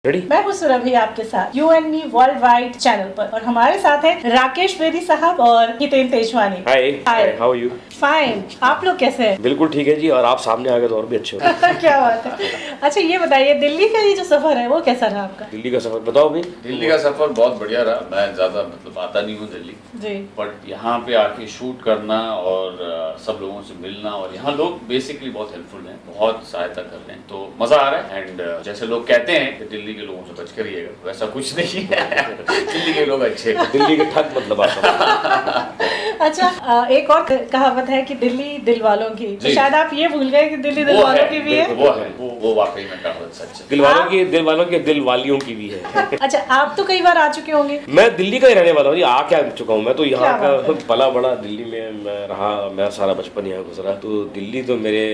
Ready? मैं हूँ सुरभि आपके साथ you and me world wide channel पर और हमारे साथ है राकेश बेरी साहब और हितेन तेजवानी। हाय, हाउ आर यू? फाइन, आप लोग कैसे हैं? बिल्कुल ठीक है जी, और आप सामने आ गए तो और भी अच्छे हो। क्या बात है। अच्छा ये बताइए, दिल्ली का ये जो सफर है वो कैसा रहा आपका? दिल्ली का सफर बताओ भी। दिल्ली का सफर बहुत बढ़िया रहा। मैं ज्यादा आता नहीं हूँ दिल्ली जी, बट यहाँ पे आके शूट करना और सब लोगों से मिलना, और यहाँ लोग बेसिकली बहुत हेल्पफुल हैं, बहुत सहायता कर रहे हैं, तो मजा आ रहा है। एंड जैसे लोग कहते हैं कि दिल्ली के लोगों से बच कर रहिएगा, वैसा कुछ नहीं है। दिल्ली के लोग अच्छे हैं। दिल्ली के ठग मतलब आप। अच्छा एक और कहावत है कि दिल्ली दिल वालों की, तो शायद आप ये भूल गए कि दिल्ली दिल वालों की भी है। वो वाकई में कहावत सच है। दिल वालों की, दिल वालों की, दिल वालियों की भी है। अच्छा आप तो कई बार आ चुके होंगे। मैं दिल्ली का ही रहने वाला हूँ जी, आ क्या चुका हूँ। मैं तो यहाँ का पला बड़ा दिल्ली में मैं रहा, मेरा सारा बचपन यहाँ गुजरा, तो दिल्ली तो मेरे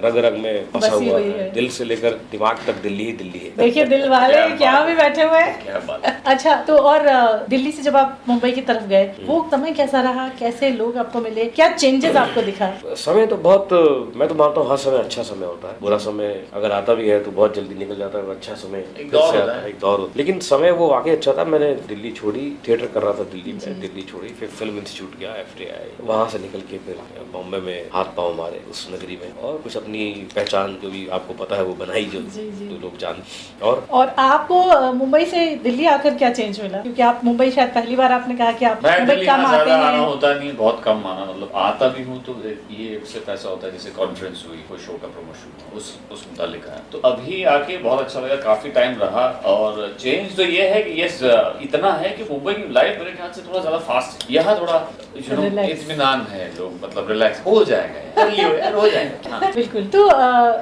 रग रग में बसा हुआ है। दिल से लेकर दिमाग तक दिल्ली ही दिल्ली है। देखिए दिल वाले क्या भी बैठे हुए हैं। क्या बात। अच्छा तो और दिल्ली से जब आप मुंबई की तरफ गए, वो समय कैसा रहा? कैसे लोग आपको मिले? क्या चेंजेस आपको दिखा? समय तो बहुत, मैं तो मानता हूँ हर समय अच्छा समय होता है। बुरा समय अगर आता भी है तो बहुत जल्दी निकल जाता है। अच्छा समय एक दौर होता है। एक दौर होता है। लेकिन समय वो वाकई अच्छा था। मैंने दिल्ली छोड़ी, थिएटर कर रहा था दिल्ली में, दिल्ली छोड़ी, फिर फिल्म इंस्टीट्यूट गया, FTI, वहाँ से निकल के फिर बॉम्बे में हाथ पाँव मारे उस नगरी में, और कुछ अपनी पहचान जो भी आपको पता है वो बनाई, जो लोग जान। और आपको मुंबई से दिल्ली आकर क्या चेंज मिला? क्योंकि आप मुंबई शायद पहली बार आपने कहा कि आप मुंबई कम आते हैं। आना होता नहीं, बहुत कम आना, आता भी हूँ तो ये सिर्फ ऐसा होता है जैसे कॉन्फ्रेंस हुई, कोई शो का प्रमोशन उस मुतालिक है। तो अभी आके बहुत अच्छा लगा, काफी टाइम रहा। और चेंज तो ये है कि यस इतना है कि मुंबई की लाइफ मेरे ख्याल से थोड़ा ज्यादा फास्ट है। यहाँ थोड़ा इत्मीनान है, लोग रिलैक्स हो जाएगा, हो जाएगा। बिल्कुल। तो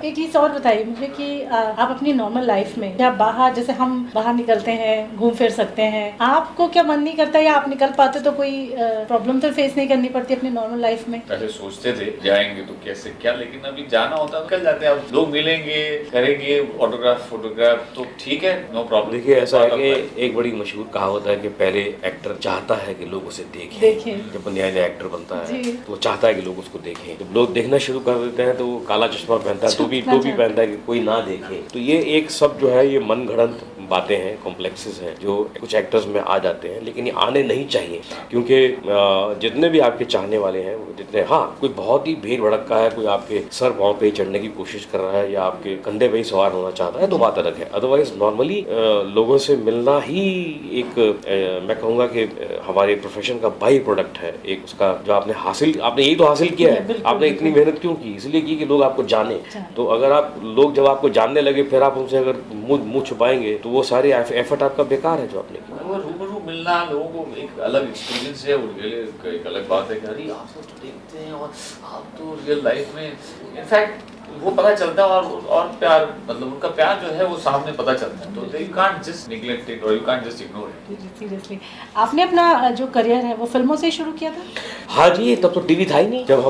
एक चीज और बताइए मुझे कि आप अपनी नॉर्मल लाइफ में या बाहर, जैसे हम बाहर निकलते हैं, घूम फिर सकते हैं, आपको क्या मन नहीं करता या आप निकल पाते तो कोई प्रॉब्लम तो फेस नहीं करनी पड़ती अपनी नॉर्मल लाइफ में? पहले सोचते थे जाएंगे तो कैसे क्या, लेकिन अभी जाना होता है निकल जाते हैं। अब लोग मिलेंगे, करेंगे ऑटोग्राफ फोटोग्राफ तो ठीक है, नो प्रॉब्लम। देखिए ऐसा है कि एक बड़ी मशहूर कहावत है कि पहले एक्टर चाहता है कि लोग उसे देखें। जब नया नया एक्टर बनता है तो वो चाहता है कि लोग उसको देखें। जब लोग देखना शुरू कर देते हैं तो वो काला चश्मा पहनता है, टोपी पहनता है कि कोई ना देखे। तो ये एक सब जो है ये मन गढ़ंत बातें हैं, कॉम्प्लेक्सेस हैं जो कुछ एक्टर्स में आ जाते हैं, लेकिन ये आने नहीं चाहिए। क्योंकि जितने भी आपके चाहने वाले हैं, जितने, हाँ कोई बहुत ही भीड़ भड़का है, कोई आपके सर पाँव पे चढ़ने की कोशिश कर रहा है या आपके कंधे पे ही सवार होना चाहता है तो बात अलग है। अदरवाइज नॉर्मली लोगों से मिलना ही एक मैं कहूँगा कि हमारे प्रोफेशन का बाई प्रोडक्ट है। एक उसका जो आपने यही तो हासिल किया है। आपने इतनी मेहनत क्यों की? इसलिए की कि लोग आपको जाने। तो अगर लोग जब आपको जानने लगे फिर आप उनसे अगर मुंह छुपाएंगे तो वो सारे एफर्ट आपका बेकार है जो आपने किया। वो रूबरू मिलना लोगों को एक अलग एक्सपीरियंस है, उनके लिए एक अलग बात है कि अरे आप तो देखते हैं और आप तो रियल लाइफ में इनफैक्ट वो पता चलता है। और प्यार, उनका प्यार जो है वो सामने पता चलता है। तो you can't just neglect it और you can't just ignore it. Seriously आपने अपना जो करियर है वो फिल्मों से शुरू किया था? हाँ जी, तब तो टीवी था ही नहीं। जब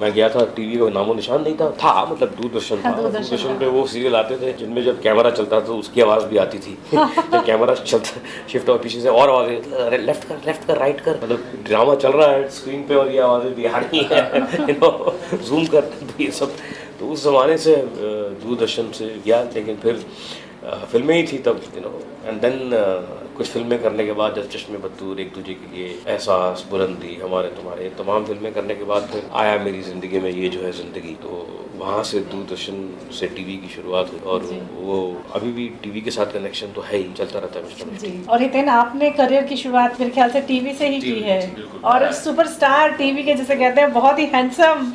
मैं गया था टीवी का नामो निशान नहीं था मतलब दूरदर्शन था। दूरदर्शन पे वो सीरियल आते थे जिनमें जब कैमरा चलता था उसकी आवाज भी आती थी। जब कैमरा चलता शिफ्ट और पीछे से और आवाजें, लेफ्ट कर राइट कर, ड्रामा चल रहा है स्क्रीन पे और ये आवाजें भी आ रही है, जूम कर, तो ये सब। तो उस जमाने से दूरदर्शन से गया, लेकिन फिर फिल्में ही थी तब, एंड देन कुछ फिल्में करने के बाद, जब चश्मे बत्तूर, एक दूजे के लिए, एहसास, बुलंदी, हमारे तुम्हारे, तमाम फिल्में करने के बाद फिर आया मेरी जिंदगी में ये जो है जिंदगी। तो वहाँ से दूरदर्शन से टीवी की शुरुआत हुई, और वो अभी भी टीवी के साथ कनेक्शन तो है ही, चलता रहता है मिस्टर। और हितेन आपने करियर की शुरुआत मेरे ख्याल से टीवी से ही की है, और सुपरस्टार टीवी के जिसे कहते हैं, बहुत ही हैंडसम।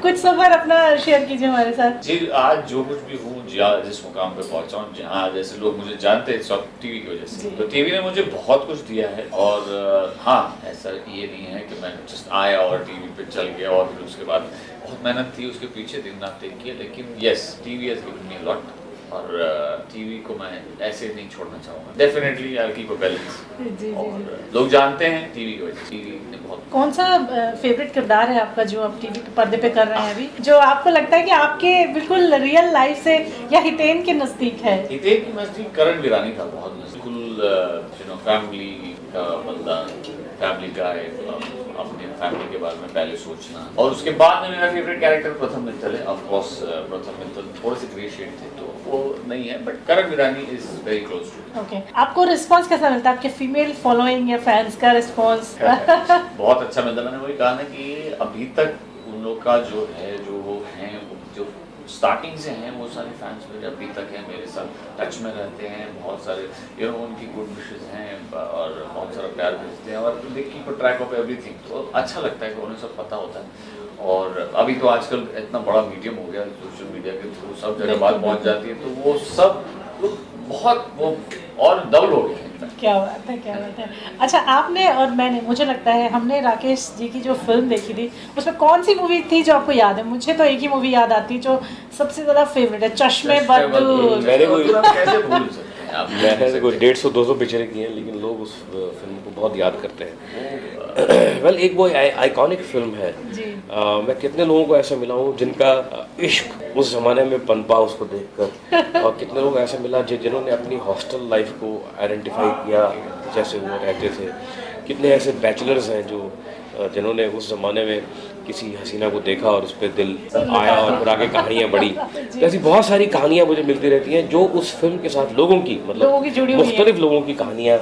कुछ सफर अपना शेयर कीजिए हमारे साथ। जी, आज जो कुछ भी हूँ, जिस मुकाम पे पहुंचा हूँ, जहाँ जैसे लोग मुझे जानते हैं सब टीवी की वजह से। तो टीवी ने मुझे बहुत कुछ दिया है। और हाँ, ऐसा ये नहीं है कि मैं जस्ट आया और टीवी पे चल गया और फिर उसके बाद बहुत मेहनत थी उसके पीछे, दिन रात एक किया। लेकिन yes, TV has given me a lot, और टीवी को मैं ऐसे नहीं छोड़ना चाहूँगा। Definitely I will keep a balance. और लोग जानते हैं टीवी की वजह से। टीवी ने बहुत। कौन सा फेवरेट किरदार है आपका जो आप टीवी के पर्दे पे कर रहे हैं अभी, जो आपको लगता है कि आपके बिल्कुल रियल लाइफ से या हितेन के नजदीक है? हितेन के नजदीक करण वीरानी था, बहुत बिल्कुल फैमिली का बंदा, फैमिली गाय, अपने फैमिली के बारे में पहले सोचना, और उसके बाद में मेरा फेवरेट कैरेक्टर प्रथम मित्तल है। ऑफ कोर्स प्रथम मित्तल थोड़े से ग्रे शेड थे तो वो नहीं है, but Karan Virani is very close to. Okay, आपको रिस्पांस कैसा मिलता है, आपके फीमेल फॉलोइंग या फैंस का रिस्पांस? बहुत अच्छा मिलता है। मैंने वही कहा ना कि अभी तक उन लोग का जो है, जो वो हैं, जो स्टार्टिंग से हैं, वो सारे फैंस मेरे अभी तक हैं, मेरे साथ टच में रहते हैं। बहुत सारे उनकी गुड विशेस हैं और बहुत सारा प्यार भेजते हैं, और they keep a track of everything. तो अच्छा लगता है कि उन्हें सब पता होता है। और अभी तो आजकल इतना बड़ा मीडियम हो गया, सोशल मीडिया के थ्रू सब जगह बात पहुंच जाती है, तो वो सब बहुत वो और डबल हो गए। क्या बात है, क्या बात है। अच्छा, आपने और मैंने, मुझे लगता है हमने राकेश जी की जो फिल्म देखी थी, उसमें कौन सी मूवी थी जो आपको याद है? मुझे तो एक ही मूवी याद आती है जो सबसे ज़्यादा फेवरेट है, चश्मे बदूर। मैंने कैसे भूल सकते हैं आप? मैंने कोई 150-200 पिक्चरें की हैं, लेकिन लोग उस फिल्म को बहुत याद करते हैं। वेल, एक वो आइकॉनिक फिल्म है जी। मैं कितने लोगों को ऐसा मिला हूँ जिनका इश्क उस ज़माने में पनपा उसको देखकर, और कितने लोग ऐसे मिला जिन्होंने अपनी हॉस्टल लाइफ को आइडेंटिफाई किया जैसे वो रहते थे। कितने ऐसे बैचलर्स हैं जो जिन्होंने उस ज़माने में किसी हसीना को देखा और उस पर दिल आया और फिर आगे कहानियाँ बढ़ी। ऐसी बहुत सारी कहानियाँ मुझे मिलती रहती हैं जो उस फिल्म के साथ लोगों की, मतलब मुख्तलिफ लोगों की कहानियाँ,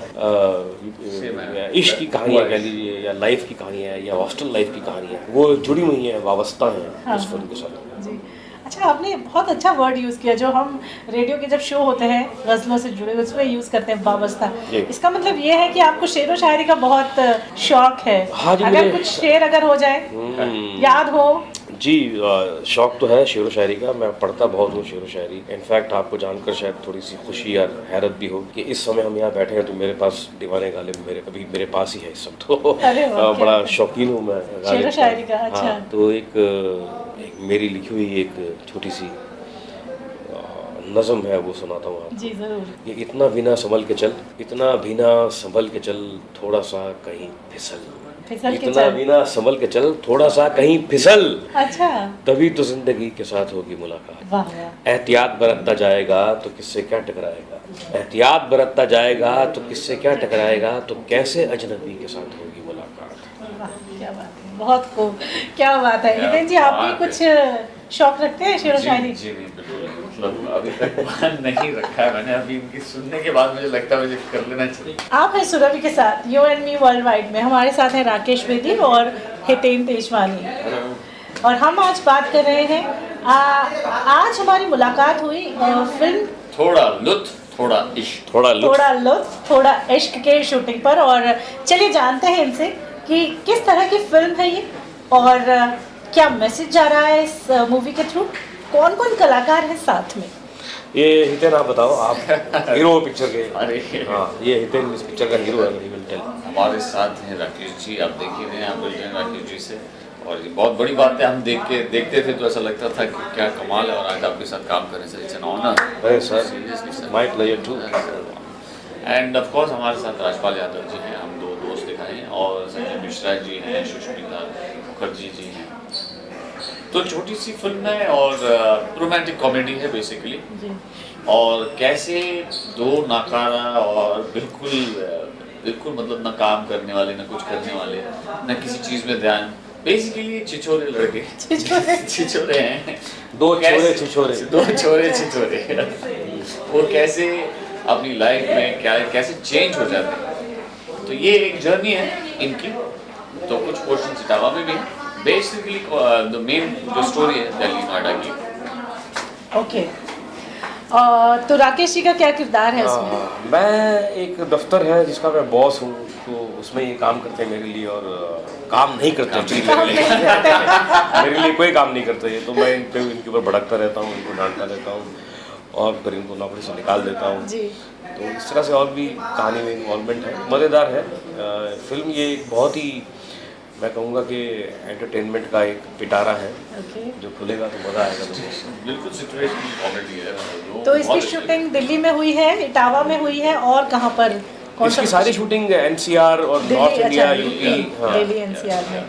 इश्क की कहानियाँ कह लीजिए, या लाइफ की कहानियाँ, या हॉस्टल लाइफ की कहानियाँ, वो जुड़ी हुई हैं, वाबस्ता हैं उस फिल्म के साथ। जी। अच्छा, आपने बहुत अच्छा वर्ड यूज़ किया जो हम रेडियो के जब शो होते हैं गज़लों से जुड़े, उसमें यूज़ करते हैं, वाबस्ता। इसका मतलब ये है कि आपको शेर व शायरी का बहुत शौक है। हाँ जी, अगर कुछ शेर अगर हो जाए, याद हो? जी, शौक तो है शेर व शायरी का। मैं पढ़ता बहुत हूँ शेर व शायरी। इनफैक्ट आपको जानकर शायद थोड़ी सी खुशी या हैरत भी हो कि इस समय हम यहाँ बैठे हैं तो मेरे पास दीवाने गालिब मेरे पास ही है इस समय। तो बड़ा शौकीन हूँ मैं शेर व शायरी का। अच्छा। हाँ, तो एक मेरी लिखी हुई एक छोटी सी नज़म है, वो सुनाता हूँ आपको। जी ज़रूर। ये इतना बिना संभल के चल, इतना बिना संभल के चल, थोड़ा सा कहीं फिसल, इतना बिना संभल के चल, थोड़ा सा कहीं फिसल। अच्छा। तभी तो जिंदगी के साथ होगी मुलाकात। वाह वाह। एहतियात बरतता जाएगा तो किससे क्या टकराएगा, एहतियात बरतता जाएगा तो किससे क्या टकराएगा, तो कैसे अजनबी के साथ होगी मुलाकात। वाह, क्या बात है, बहुत खूब, क्या बात है। हितेन जी, आप भी कुछ शौक रखते हैं शेर व शायरी? जी नहीं, बिल्कुल। मतलब अभी तक नहीं रखा है मैंने। अभी इनकी सुनने के बाद मुझे लगता है मुझे कर लेना चाहिए। आप हैं सुरभि के साथ you and me world wide में। हमारे साथ हैं राकेश बेदी और हितेन तेजवानी, और हम आज बात कर रहे हैं, आज हमारी मुलाकात हुई फिल्म थोड़ा लुत्फ थोड़ा इश्क, थोड़ा इश्क के शूटिंग पर। और चलिए जानते हैं इनसे कि किस तरह की फिल्म है ये, और क्या मैसेज जा रहा है इस मूवी के थ्रू, कौन कौन कलाकार हैं साथ में? ये हितेन आप बताओ, आप हीरो पिक्चर के। अरे हाँ, ये हितेन इस पिक्चर का हीरो है। हमारे साथ हैं राकेश जी। आप देख ही रहे हैं, आप मिल रहे हैं राकेश जी से, और ये बहुत बड़ी बात है। हम देखते थे तो ऐसा लगता था कि क्या कमाल है, और आज आपके साथ काम करने से इट्स एन ऑनर। अरे sir, seriously my pleasure too. And of course हमारे साथ राजपाल यादव जी हैं, हम दो दोस्त दिखाए हैं, और संजय मिश्रा जी हैं, सुष्मिता मुखर्जी जी हैं। तो छोटी सी फिल्म है और रोमांटिक कॉमेडी है बेसिकली, और कैसे दो नाकारा और बिल्कुल मतलब ना काम करने वाले, ना कुछ करने वाले, ना किसी चीज़ में ध्यान, बेसिकली छिछोरे लड़के छिछोरे हैं, दो छोरे छिछोरे वो कैसे अपनी लाइफ में कैसे चेंज हो जाते हैं। तो ये एक जर्नी है इनकी। तो कुछ पोर्शन इटावा में भी है। बेसिकली द मेन जो स्टोरी है दिल्ली नोएडा की। ओके। तो राकेश जी का क्या किरदार है उसमें? मैं एक दफ्तर है जिसका मैं बॉस हूँ, तो उसमें ये काम करते हैं मेरे लिए, और काम नहीं करते मेरे लिए कोई काम नहीं करते ये। तो मैं इनके ऊपर भड़कता रहता हूँ, इनको डांटता रहता हूँ, और फिर इनको नौकरी से निकाल देता हूँ। तो इस तरह से और भी कहानी में इन्वॉल्वमेंट है, मज़ेदार है फिल्म। ये एक बहुत ही, मैं कहूँगा कि एंटरटेनमेंट का एक पिटारा है। जो खुलेगा तो मज़ा आएगा। बिल्कुल सिचुएशन कॉमेडी है। तो इसकी शूटिंग दिल्ली में हुई है, इटावा में हुई है, और कहाँ पर? इसकी सारी शूटिंग NCR और north India, UP. Delhi NCR में।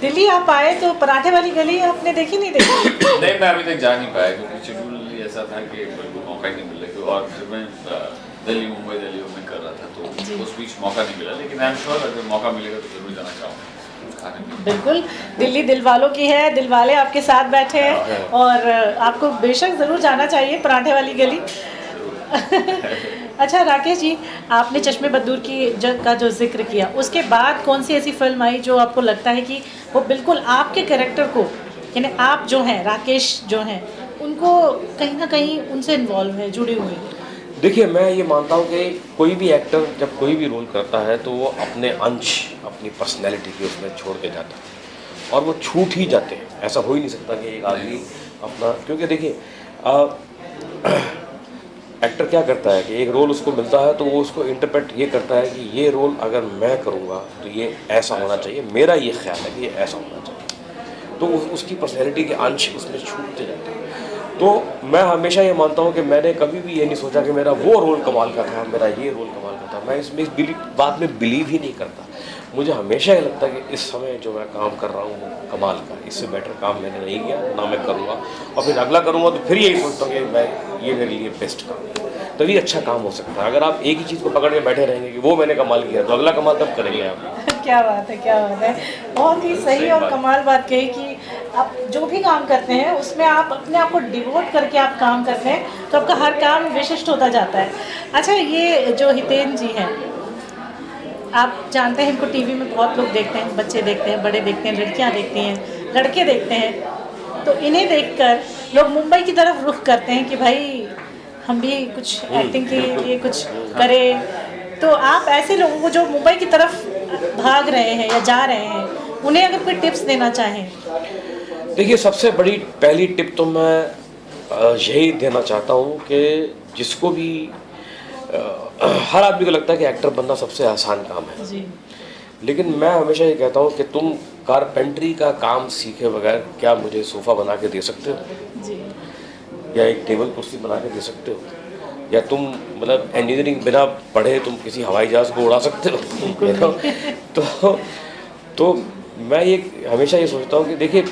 दिल्ली आप आए तो पराठे वाली गली आपने देखी नहीं देखी? नहीं, मैं अभी तक जा नहीं पाया क्योंकि शेड्यूल ऐसा था कि बिल्कुल मौका ही नहीं मिल रहा। और फिर मैं दिल्ली मुंबई कर रहा था, तो उस बीच मौका नहीं मिला, लेकिन आई एम श्योर अगर मौका मिलेगा तो जरूर जाना चाहूँगा कुछ खाने में। बिल्कुल, दिल्ली दिल वालों की है, दिल वाले आपके साथ बैठे हैं और आपको बेशक ज़रूर जाना चाहिए पराठे वाली गली। अच्छा राकेश जी, आपने चश्मे बदूर का जो जिक्र किया, उसके बाद कौन सी ऐसी फिल्म आई जो आपको लगता है कि वो बिल्कुल आपके कैरेक्टर को, यानी आप जो हैं राकेश जो हैं उनको कहीं ना कहीं उनसे इन्वॉल्व है, जुड़े हुए हैं? देखिए, मैं ये मानता हूँ कि कोई भी एक्टर जब कोई भी रोल करता है तो वो अपने अंश, अपनी पर्सनैलिटी की उसमें छोड़ के जाता है और वो छूट ही जाते हैं। ऐसा हो ही नहीं सकता कि एक आदमी अपना, क्योंकि देखिए एक्टर क्या करता है कि एक रोल उसको मिलता है तो वो उसको इंटरप्रेट ये करता है कि ये रोल अगर मैं करूँगा तो ये ऐसा होना चाहिए, मेरा ये ख्याल है कि ये ऐसा होना चाहिए, तो उसकी पर्सनैलिटी के अंश उसमें छूटते जाते हैं। तो मैं हमेशा ये मानता हूँ कि मैंने कभी भी ये नहीं सोचा कि मेरा वो रोल कमाल का था, मेरा ये रोल कमाल का था। मैं इसमें इस बात में बिलीव ही नहीं करता। मुझे हमेशा ये लगता है कि इस समय जो मैं काम कर रहा हूँ वो कमाल का, इससे बेटर काम मैंने नहीं किया, ना मैं करूँगा, और फिर अगला करूँगा तो फिर यही सोचता हूँ कि मैं ये मेरे लिए बेस्ट काम है, तभी अच्छा काम हो सकता है। अगर आप एक ही चीज़ को पकड़ के बैठे रहेंगे कि वो मैंने कमाल किया, तो अगला कमाल तब करेंगे आप। क्या बात है, क्या बात है, बहुत ही सही और कमाल बात कही कि आप जो भी काम करते हैं उसमें आप अपने आप को डिवोट करके आप काम करते हैं तो आपका हर काम विशिष्ट होता जाता है। अच्छा, ये जो हितेन जी हैं, आप जानते हैं इनको टीवी में बहुत लोग देखते हैं, बच्चे देखते हैं, बड़े देखते हैं, लड़कियां देखती हैं, लड़के देखते हैं, तो इन्हें देखकर लोग मुंबई की तरफ रुख करते हैं कि भाई हम भी कुछ एक्टिंग के लिए कुछ करें। तो आप ऐसे लोगों को जो मुंबई की तरफ भाग रहे हैं या जा रहे हैं, उन्हें अगर कोई टिप्स देना चाहें? देखिए, सबसे बड़ी पहली टिप तो मैं यही देना चाहता हूँ कि जिसको भी हर आदमी को लगता है कि एक्टर बनना सबसे आसान काम है जी। लेकिन मैं हमेशा ये कहता हूँ कि तुम कारपेंटरी का काम सीखे बगैर क्या मुझे सोफ़ा बना के दे सकते हो जी। या एक टेबल कुर्सी बना के दे सकते हो, या तुम मतलब इंजीनियरिंग बिना पढ़े तुम किसी हवाई जहाज़ को उड़ा सकते हो? तो मैं ये हमेशा ये सोचता हूँ कि देखिए,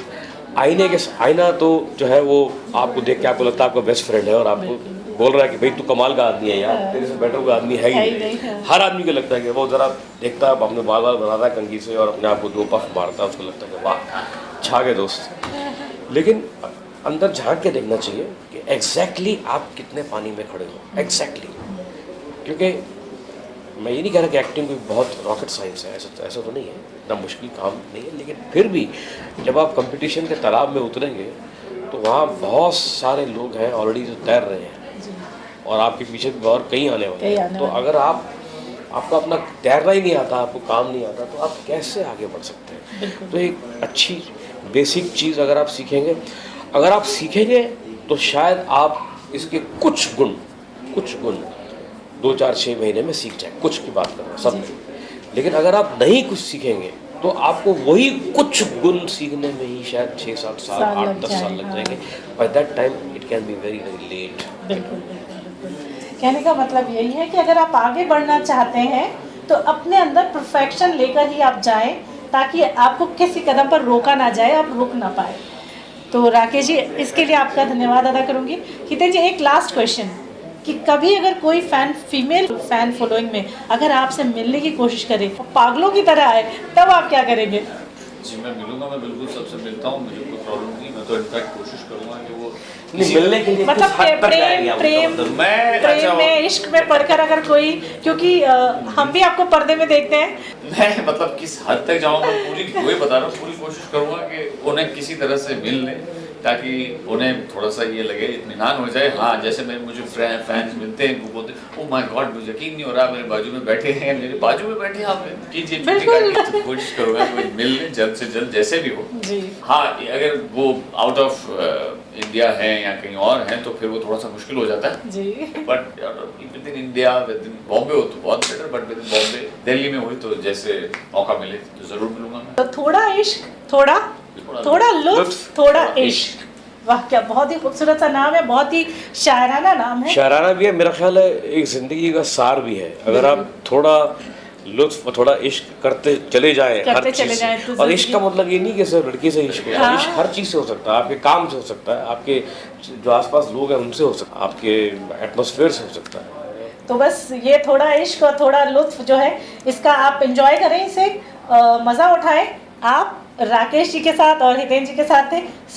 आईना तो जो है वो आपको देख के आपको लगता है आपका बेस्ट फ्रेंड है और आपको बोल रहा है कि भाई तू कमाल का आदमी है यार, तेरे से बेटर कोई आदमी है ही नहीं। हर आदमी को लगता है कि वो ज़रा देखता है, अपने बाल बनाता है कंघी से और अपने आप को 2 पफ मारता है, उसको लगता है कि वाह छा गए दोस्त। लेकिन अंदर झांक के देखना चाहिए कि एग्जैक्टली आप कितने पानी में खड़े हो, एग्जैक्टली। क्योंकि मैं ये नहीं कह रहा कि एक्टिंग कोई बहुत रॉकेट साइंस है, ऐसा तो नहीं है, इतना मुश्किल काम नहीं है, लेकिन फिर भी जब आप कंपटीशन के तालाब में उतरेंगे तो वहाँ बहुत सारे लोग हैं ऑलरेडी जो तैर रहे हैं और आपके पीछे भी और कई आने वाले हैं। तो अगर आपको अपना तैरना ही नहीं आता, आपको काम नहीं आता, तो आप कैसे आगे बढ़ सकते हैं? तो एक अच्छी बेसिक चीज़ अगर आप सीखेंगे तो शायद आप इसके कुछ गुण 2, 4, 6 महीने में सीख जाए, कुछ की बात कर रहा हूँ सब नहीं। लेकिन अगर आप नहीं कुछ सीखेंगे तो आपको वही कुछ गुण सीखने में ही शायद 6, 7 साल 8, 10 साल लग जाएंगे। By that time it can be very very late. बिल्कुल। कहने का मतलब यही है कि अगर आप आगे बढ़ना चाहते हैं तो अपने अंदर परफेक्शन लेकर ही आप जाएं, ताकि आपको किसी कदम पर रोका ना जाए, आप रुक ना पाए। तो राकेश जी, इसके लिए आपका धन्यवाद अदा करूंगी। हितेन जी, एक लास्ट क्वेश्चन कि कभी अगर कोई फीमेल फैन फॉलोइंग में अगर आपसे मिलने की कोशिश करे और पागलों की तरह आए, तब आप क्या करेंगे? जी, मैं मिलूंगा, मैं बिल्कुल सबसे मिलता हूँ, मुझे कोई प्रॉब्लम नहीं। मैं तो इनफैक्ट कोशिश करूँगा कि वो मिलने के लिए मतलब प्रेम में, इश्क में पढ़कर अगर कोई, क्योंकि हम भी आपको पर्दे में देखते हैं, मैं मतलब किस हद तक जाऊँगा वही बता रहा हूँ, पूरी कोशिश करूँगा कि उन्हें किसी तरह से मिल लें, ताकि उन्हें थोड़ा सा ये लगे, इत्मीनान हो जाए। हाँ, जैसे मुझे फैंस मिलते हैं, वो बोलते ओह माय गॉड, मुझे यकीन नहीं हो रहा, मेरे बाजू में बैठे हैं आप कीजिए। कोशिश करूँगा कोई मिल ले जल्द से जल्द, जैसे भी हो जी। हाँ, अगर वो आउट ऑफ इंडिया है या कहीं और है तो फिर वो थोड़ा सा मुश्किल हो जाता है जी। But within India, within Bombay हो तो बहुत better, but within Bombay, Delhi में हुई तो जैसे मौका मिले तो जरूर मिलूंगा मैं। तो थोड़ा इश्क, थोड़ा लुत्फ, थोड़ा इश्क, वाह क्या बहुत ही खूबसूरत सा नाम है, बहुत ही शायराना नाम है। शायराना भी है, मेरा ख्याल है एक जिंदगी का सार भी है। अगर आप थोड़ा लुत्फ और थोड़ा इश्क करते चले जाएं हर चीज़ से, और इश्क का मतलब ये नहीं कि सिर्फ लड़की से इश्क है, हाँ। इश्क हर चीज़ से हो सकता है, आपके काम से हो सकता है, आपके जो आसपास लोग हैं उनसे हो सकता है, आपके एटमॉस्फेयर से हो सकता है। तो बस ये थोड़ा इश्क और थोड़ा लुत्फ जो है इसका आप एंजॉय करें, इसे मज़ा उठाएं। आप राकेश जी के साथ और हितेन जी के साथ थे।